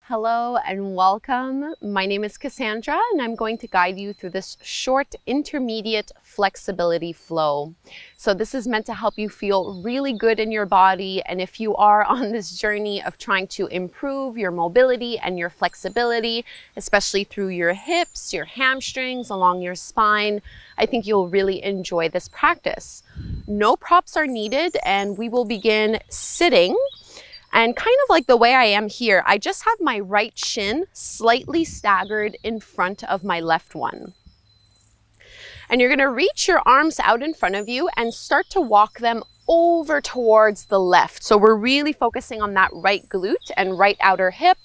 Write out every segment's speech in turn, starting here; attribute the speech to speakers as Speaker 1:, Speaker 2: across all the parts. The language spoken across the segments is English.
Speaker 1: Hello and welcome. My name is Kassandra and I'm going to guide you through this short intermediate flexibility flow. So this is meant to help you feel really good in your body, and if you are on this journey of trying to improve your mobility and your flexibility, especially through your hips, your hamstrings, along your spine, I think you'll really enjoy this practice. No props are needed and we will begin sitting. And kind of like the way I am here, I just have my right shin slightly staggered in front of my left one. And you're going to reach your arms out in front of you and start to walk them over towards the left. So we're really focusing on that right glute and right outer hip.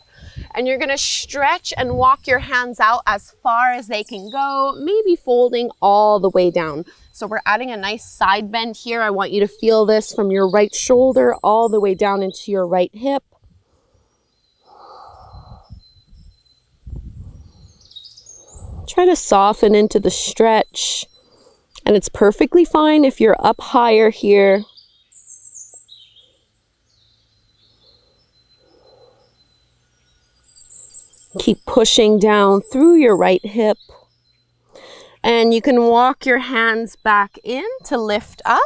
Speaker 1: And you're going to stretch and walk your hands out as far as they can go, maybe folding all the way down. So we're adding a nice side bend here. I want you to feel this from your right shoulder all the way down into your right hip. Try to soften into the stretch. And it's perfectly fine if you're up higher here. Keep pushing down through your right hip. And you can walk your hands back in to lift up.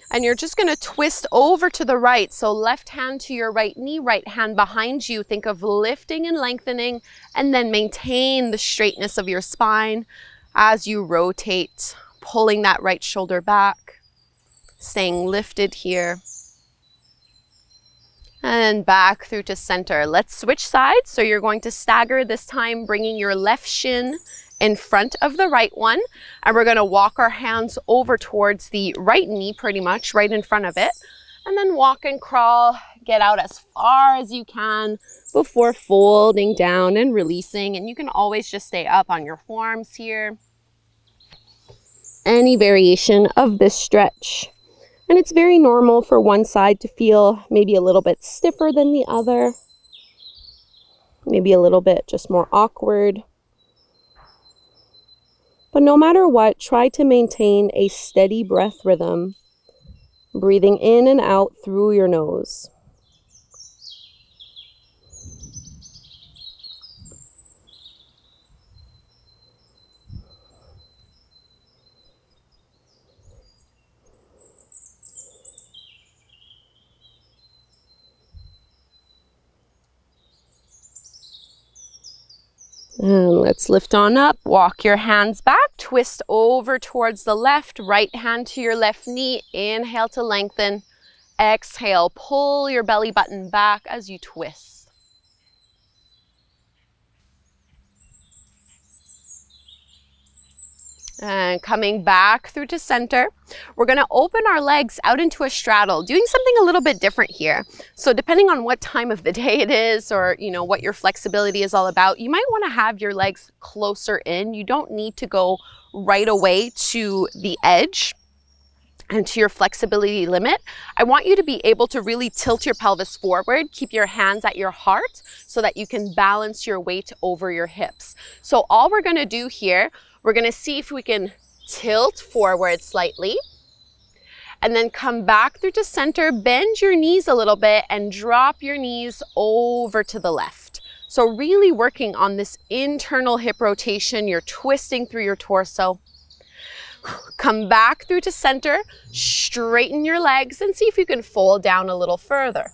Speaker 1: And you're just going to twist over to the right. So left hand to your right knee, right hand behind you. Think of lifting and lengthening, and then maintain the straightness of your spine as you rotate, pulling that right shoulder back, staying lifted here. And back through to center. Let's switch sides. So you're going to stagger this time, bringing your left shin in front of the right one. And we're going to walk our hands over towards the right knee, pretty much right in front of it. And then walk and crawl, get out as far as you can before folding down and releasing. And you can always just stay up on your forearms here. Any variation of this stretch. And it's very normal for one side to feel maybe a little bit stiffer than the other. Maybe a little bit just more awkward. But no matter what, try to maintain a steady breath rhythm, breathing in and out through your nose. And let's lift on up, walk your hands back, twist over towards the left, right hand to your left knee, inhale to lengthen, exhale, pull your belly button back as you twist. And coming back through to center, we're going to open our legs out into a straddle, doing something a little bit different here. So depending on what time of the day it is, or what your flexibility is all about, you might want to have your legs closer in. You don't need to go right away to the edge and to your flexibility limit. I want you to be able to really tilt your pelvis forward, keep your hands at your heart so that you can balance your weight over your hips. So all we're going to do here, we're going to see if we can tilt forward slightly and then come back through to center, bend your knees a little bit and drop your knees over to the left. So really working on this internal hip rotation. You're twisting through your torso. Come back through to center, straighten your legs and see if you can fold down a little further.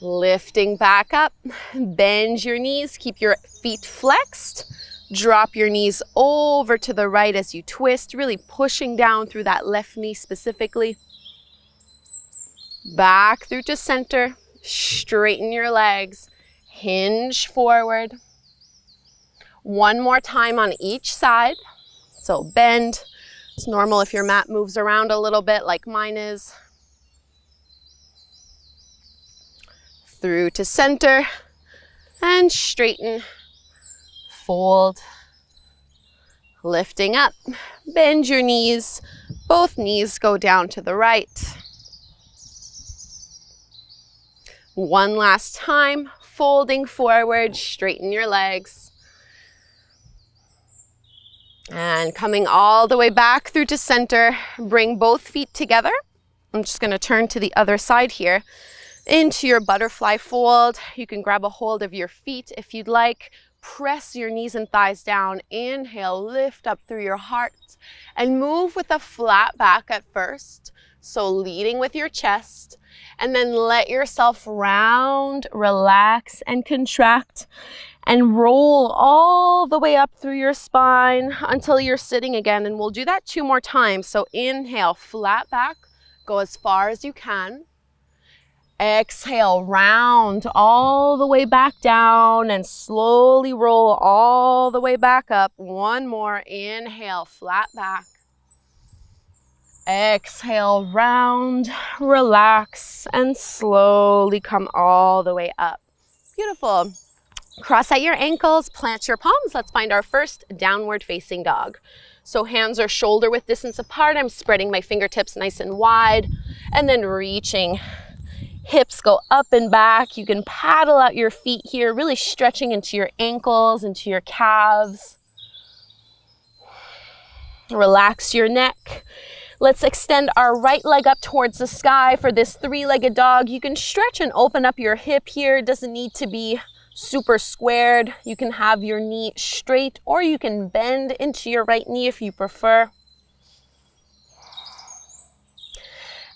Speaker 1: Lifting back up, bend your knees, keep your feet flexed. Drop your knees over to the right as you twist, really pushing down through that left knee specifically. Back through to center, straighten your legs, hinge forward. One more time on each side. So bend. It's normal if your mat moves around a little bit like mine is. Through to center and straighten. Fold, lifting up, bend your knees, both knees go down to the right. One last time, folding forward, straighten your legs. And coming all the way back through to center, bring both feet together. I'm just going to turn to the other side here. into your butterfly fold. You can grab a hold of your feet if you'd like. Press your knees and thighs down. Inhale, lift up through your heart and move with a flat back at first. So leading with your chest, and then let yourself round, relax, and contract, and roll all the way up through your spine until you're sitting again. And we'll do that 2 more times. So inhale, flat back, go as far as you can. Exhale, round all the way back down and slowly roll all the way back up. 1 more, inhale, flat back. Exhale, round, relax, and slowly come all the way up. Beautiful. Cross out your ankles, plant your palms. Let's find our first downward facing dog. So hands are shoulder width distance apart. I'm spreading my fingertips nice and wide, and then reaching. Hips go up and back. You can paddle out your feet here, really stretching into your ankles, into your calves. Relax your neck. Let's extend our right leg up towards the sky for this 3-legged dog. You can stretch and open up your hip here. It doesn't need to be super squared. You can have your knee straight, or you can bend into your right knee if you prefer.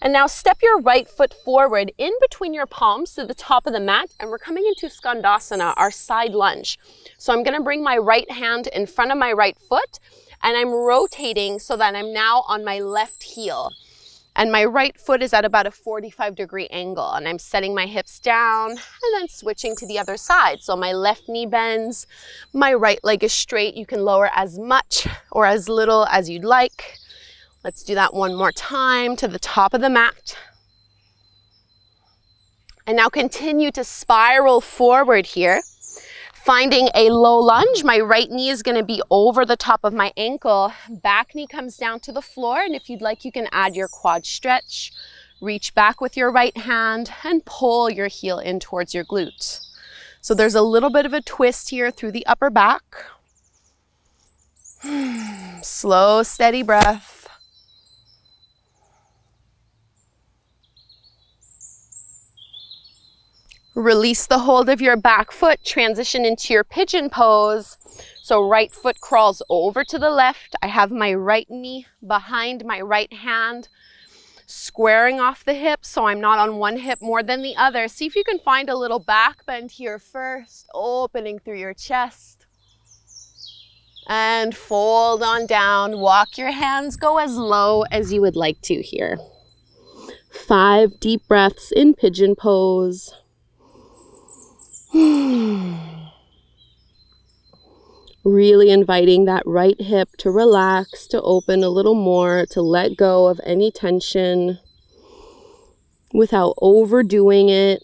Speaker 1: And now step your right foot forward in between your palms to the top of the mat, and we're coming into Skandasana, our side lunge. So I'm gonna bring my right hand in front of my right foot, and I'm rotating so that I'm now on my left heel. And my right foot is at about a 45-degree angle, and I'm setting my hips down and then switching to the other side. So my left knee bends, my right leg is straight. You can lower as much or as little as you'd like. Let's do that 1 more time to the top of the mat. And now continue to spiral forward here. Finding a low lunge, my right knee is going to be over the top of my ankle. Back knee comes down to the floor, and if you'd like, you can add your quad stretch. Reach back with your right hand and pull your heel in towards your glute. So there's a little bit of a twist here through the upper back. Slow, steady breath. Release the hold of your back foot, transition into your pigeon pose. So right foot crawls over to the left. I have my right knee behind my right hand, squaring off the hip so I'm not on one hip more than the other. See if you can find a little back bend here first, opening through your chest. And fold on down. Walk your hands, go as low as you would like to here. 5 deep breaths in pigeon pose. Really inviting that right hip to relax, to open a little more, to let go of any tension without overdoing it.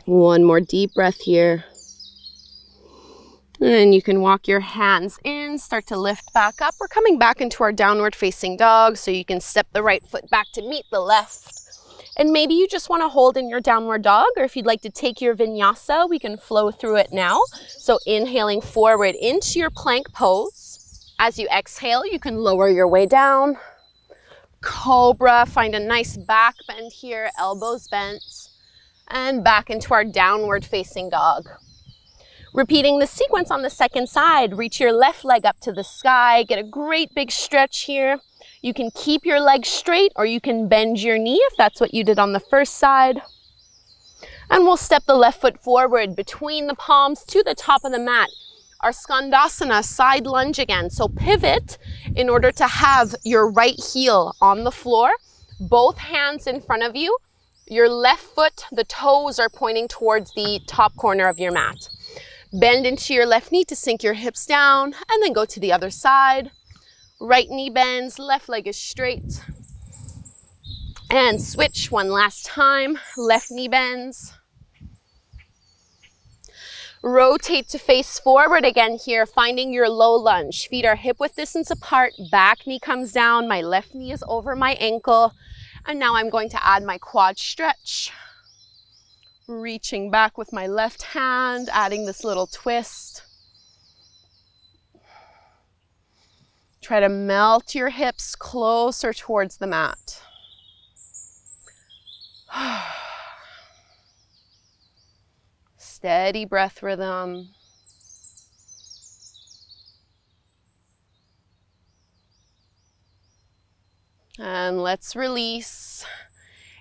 Speaker 1: One more deep breath here. And you can walk your hands in, start to lift back up. We're coming back into our downward facing dog, so you can step the right foot back to meet the left. And maybe you just want to hold in your downward dog, or if you'd like to take your vinyasa, we can flow through it now. So inhaling forward into your plank pose. As you exhale, you can lower your way down. Cobra, find a nice back bend here, elbows bent. And back into our downward facing dog. Repeating the sequence on the second side, reach your left leg up to the sky, get a great big stretch here. You can keep your leg straight, or you can bend your knee if that's what you did on the first side. And we'll step the left foot forward between the palms to the top of the mat. Our Skandasana side lunge again. So pivot in order to have your right heel on the floor, both hands in front of you. Your left foot, the toes are pointing towards the top corner of your mat. Bend into your left knee to sink your hips down, and then go to the other side. Right knee bends, left leg is straight. And switch 1 last time. Left knee bends. Rotate to face forward again here, finding your low lunge. Feet are hip width distance apart, back knee comes down, my left knee is over my ankle. And now I'm going to add my quad stretch. Reaching back with my left hand, adding this little twist. Try to melt your hips closer towards the mat. Steady breath rhythm. And let's release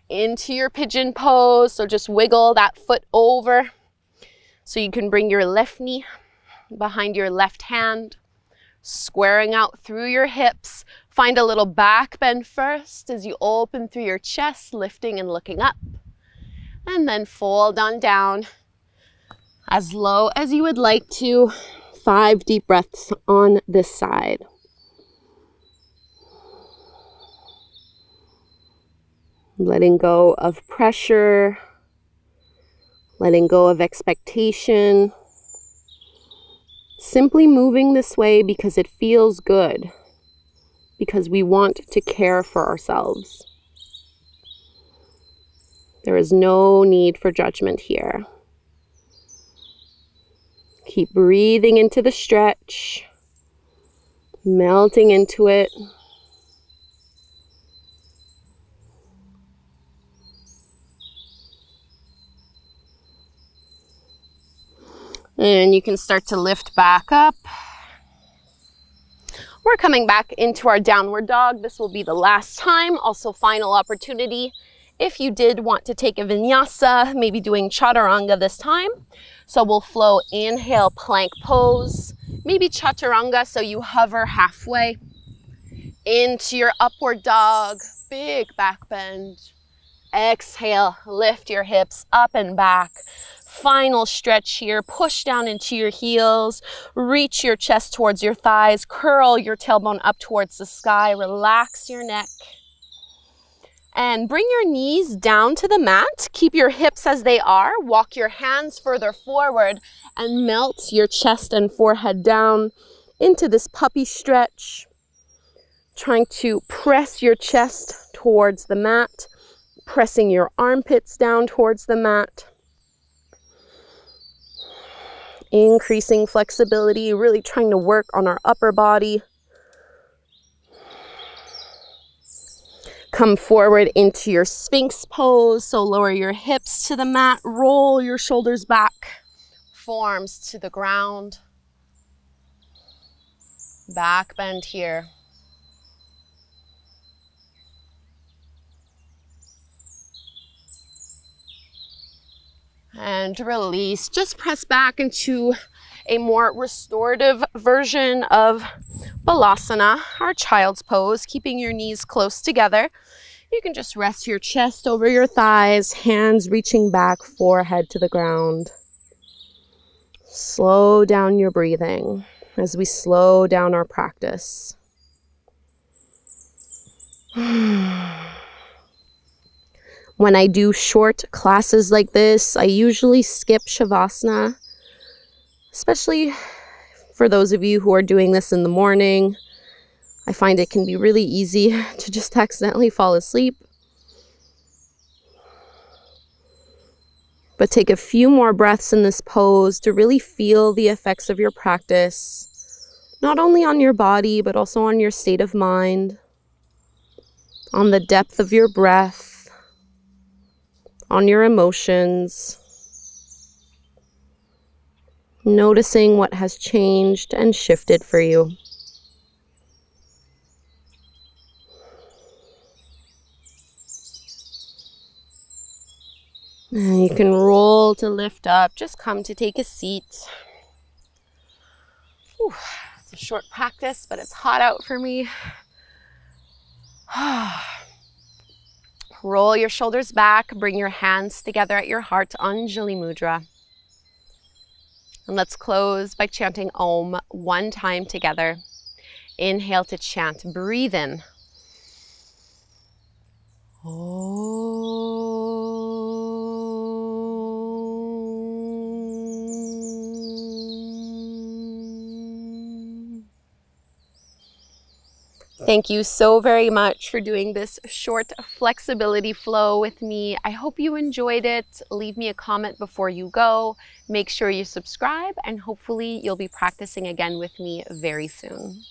Speaker 1: into your pigeon pose. So just wiggle that foot over so you can bring your left knee behind your left hand, squaring out through your hips. Find a little back bend first as you open through your chest, lifting and looking up. And then fold on down as low as you would like to. 5 deep breaths on this side. Letting go of pressure, letting go of expectation. Simply moving this way because it feels good, because we want to care for ourselves. There is no need for judgment here. Keep breathing into the stretch, melting into it. And you can start to lift back up. We're coming back into our downward dog. This will be the last time, also final opportunity. If you did want to take a vinyasa, maybe doing chaturanga this time. So we'll flow, inhale, plank pose, maybe chaturanga, so you hover halfway into your upward dog, big back bend. Exhale, lift your hips up and back. Final stretch here, push down into your heels, reach your chest towards your thighs, curl your tailbone up towards the sky, relax your neck. And bring your knees down to the mat, keep your hips as they are, walk your hands further forward and melt your chest and forehead down into this puppy stretch. Trying to press your chest towards the mat, pressing your armpits down towards the mat. Increasing flexibility, really trying to work on our upper body. Come forward into your Sphinx pose, so lower your hips to the mat, roll your shoulders back, forearms to the ground. Back bend here. And release. Just press back into a more restorative version of Balasana, our child's pose, keeping your knees close together. You can just rest your chest over your thighs, hands reaching back, forehead to the ground. Slow down your breathing as we slow down our practice. When I do short classes like this, I usually skip Shavasana, especially for those of you who are doing this in the morning. I find it can be really easy to just accidentally fall asleep. But take a few more breaths in this pose to really feel the effects of your practice, not only on your body, but also on your state of mind, on the depth of your breath, on your emotions, noticing what has changed and shifted for you. And you can roll to lift up, just come to take a seat. Whew, it's a short practice, but it's hot out for me. Roll your shoulders back, bring your hands together at your heart, Anjali Mudra. And let's close by chanting Om one time together. Inhale to chant, breathe in. Om. Thank you so very much for doing this short flexibility flow with me. I hope you enjoyed it. Leave me a comment before you go. Make sure you subscribe, and hopefully you'll be practicing again with me very soon.